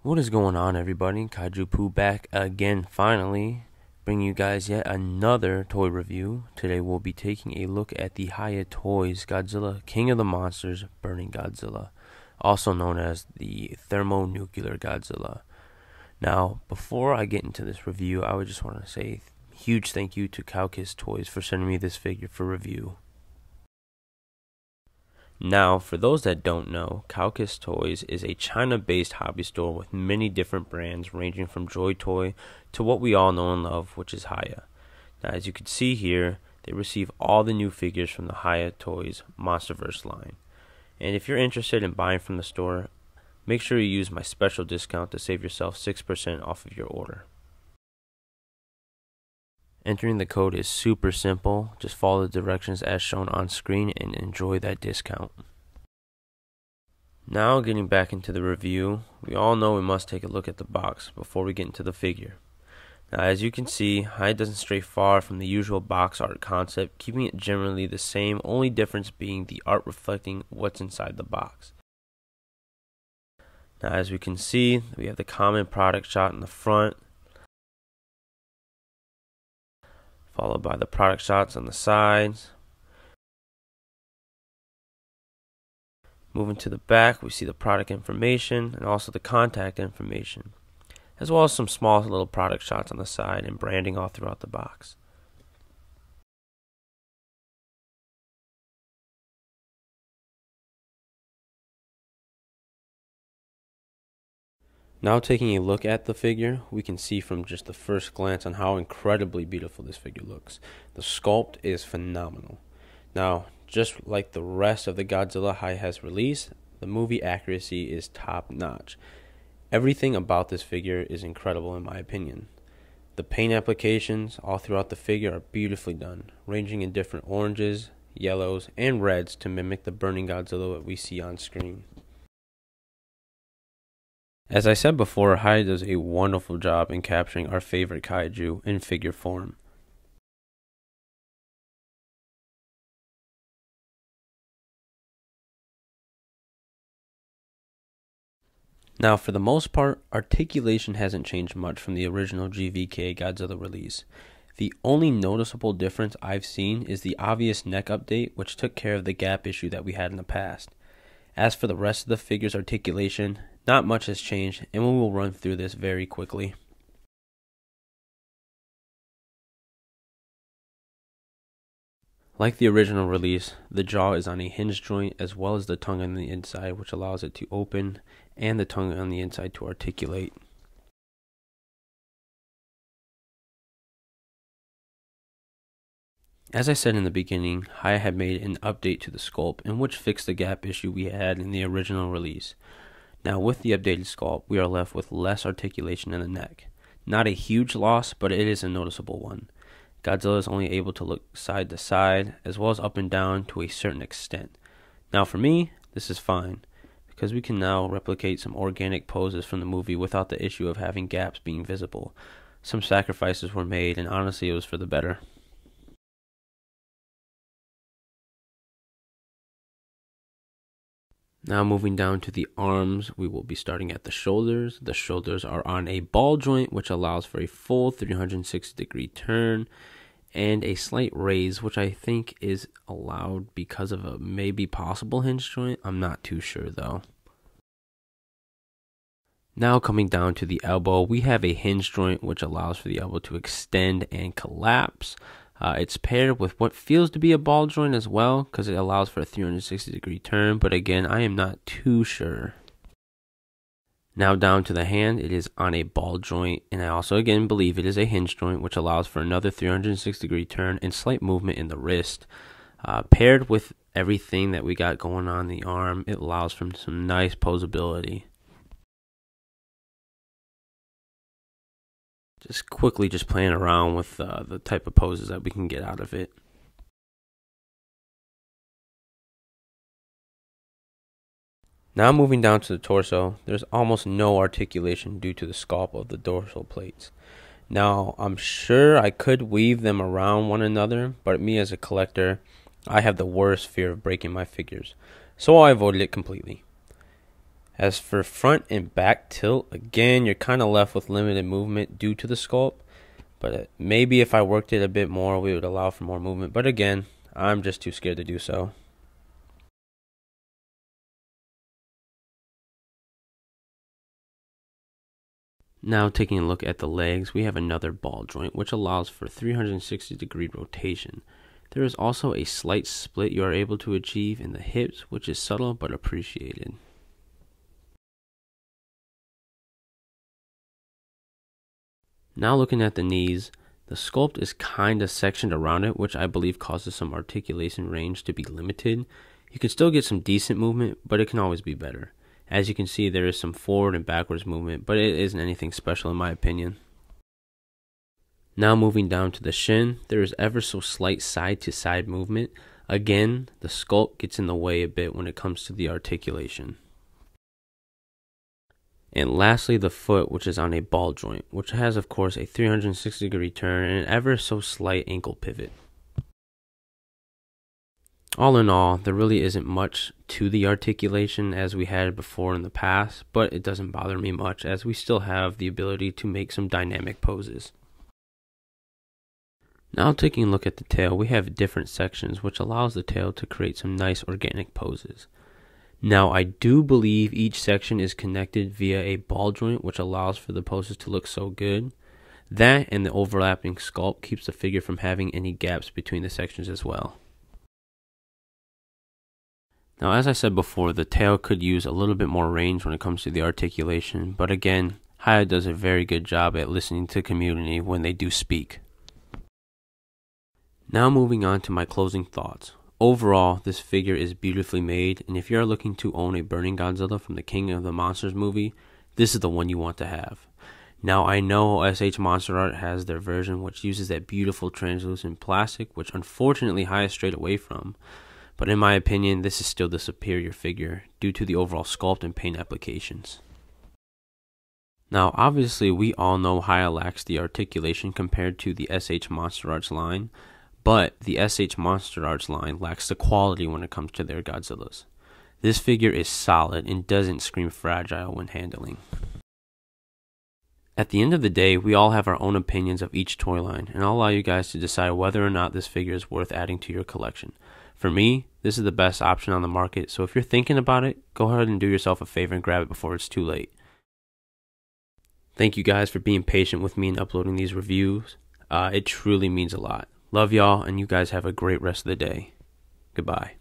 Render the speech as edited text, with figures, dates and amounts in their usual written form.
What is going on, everybody? Kaiju Poo back again, finally, bringing you guys yet another toy review. Today we'll be taking a look at the Hiya Toys Godzilla King of the Monsters Burning Godzilla, also known as the Thermonuclear Godzilla. Now, before I get into this review, I would just want to say a huge thank you to KOTM Toys for sending me this figure for review. Now, for those that don't know, KOTM Toys is a China-based hobby store with many different brands ranging from Joy Toy to what we all know and love, which is Hiya. Now, as you can see here, they receive all the new figures from the Hiya Toys MonsterVerse line. And if you're interested in buying from the store, make sure you use my special discount to save yourself 6% off of your order. Entering the code is super simple. Just follow the directions as shown on screen and enjoy that discount. Now, getting back into the review, we all know we must take a look at the box before we get into the figure. Now, as you can see, Hiya doesn't stray far from the usual box art concept, keeping it generally the same, only difference being the art reflecting what's inside the box. Now, as we can see, we have the common product shot in the front, followed by the product shots on the sides. Moving to the back, we see the product information and also the contact information, as well as some small little product shots on the side and branding all throughout the box. Now, taking a look at the figure, we can see from just the first glance on how incredibly beautiful this figure looks. The sculpt is phenomenal. Now, just like the rest of the Godzilla Hiya has released, the movie accuracy is top notch. Everything about this figure is incredible in my opinion. The paint applications all throughout the figure are beautifully done, ranging in different oranges, yellows, and reds to mimic the burning Godzilla that we see on screen. As I said before, Hiya does a wonderful job in capturing our favorite kaiju in figure form. Now, for the most part, articulation hasn't changed much from the original GVK Godzilla release. The only noticeable difference I've seen is the obvious neck update, which took care of the gap issue that we had in the past. As for the rest of the figure's articulation, not much has changed, and we will run through this very quickly. Like the original release, the jaw is on a hinge joint as well as the tongue on the inside, which allows it to open, and the tongue on the inside to articulate. As I said in the beginning, Hiya had made an update to the sculpt in which fixed the gap issue we had in the original release. Now, with the updated sculpt, we are left with less articulation in the neck. Not a huge loss, but it is a noticeable one. Godzilla is only able to look side to side, as well as up and down to a certain extent. Now, for me, this is fine, because we can now replicate some organic poses from the movie without the issue of having gaps being visible. Some sacrifices were made, and honestly, it was for the better. Now, moving down to the arms, we will be starting at the shoulders. The shoulders are on a ball joint, which allows for a full 360-degree turn and a slight raise, which I think is allowed because of a maybe possible hinge joint. I'm not too sure though. Now, coming down to the elbow, we have a hinge joint which allows for the elbow to extend and collapse. It's paired with what feels to be a ball joint as well, because it allows for a 360-degree turn, but again, I am not too sure. Now, down to the hand, it is on a ball joint, and I also again believe it is a hinge joint, which allows for another 360-degree turn and slight movement in the wrist. Paired with everything that we got going on the arm, it allows for some nice posability. Just quickly playing around with the type of poses that we can get out of it. Now, moving down to the torso, there's almost no articulation due to the sculpt of the dorsal plates. Now, I'm sure I could weave them around one another, but me as a collector, I have the worst fear of breaking my figures, so I avoided it completely. As for front and back tilt, again, you're kind of left with limited movement due to the sculpt. But maybe if I worked it a bit more, we would allow for more movement. But again, I'm just too scared to do so. Now taking a look at the legs, we have another ball joint which allows for 360-degree rotation. There is also a slight split you are able to achieve in the hips, which is subtle but appreciated. Now looking at the knees, the sculpt is kinda sectioned around it, which I believe causes some articulation range to be limited. You can still get some decent movement, but it can always be better. As you can see, there is some forward and backwards movement, but it isn't anything special in my opinion. Now moving down to the shin, there is ever so slight side to side movement. Again, the sculpt gets in the way a bit when it comes to the articulation. And lastly, the foot, which is on a ball joint, which has of course a 360-degree turn and an ever so slight ankle pivot. All in all, there really isn't much to the articulation as we had before in the past, but it doesn't bother me much as we still have the ability to make some dynamic poses. Now taking a look at the tail, we have different sections which allows the tail to create some nice organic poses. Now I do believe each section is connected via a ball joint which allows for the poses to look so good. That and the overlapping sculpt keeps the figure from having any gaps between the sections as well. Now, as I said before, the tail could use a little bit more range when it comes to the articulation, but again, Hiya does a very good job at listening to the community when they do speak. Now moving on to my closing thoughts. Overall, this figure is beautifully made, and if you are looking to own a burning Godzilla from the King of the Monsters movie, this is the one you want to have. Now, I know SH Monster Art has their version which uses that beautiful translucent plastic, which unfortunately Hiya strayed away from. But in my opinion, this is still the superior figure due to the overall sculpt and paint applications. Now, obviously, we all know Hiya lacks the articulation compared to the SH Monster Arts line, but the SH Monster Arts line lacks the quality when it comes to their Godzillas. This figure is solid and doesn't scream fragile when handling. At the end of the day, we all have our own opinions of each toy line, and I'll allow you guys to decide whether or not this figure is worth adding to your collection. For me, this is the best option on the market, so if you're thinking about it, go ahead and do yourself a favor and grab it before it's too late. Thank you guys for being patient with me in uploading these reviews. It truly means a lot. Love y'all, and you guys have a great rest of the day. Goodbye.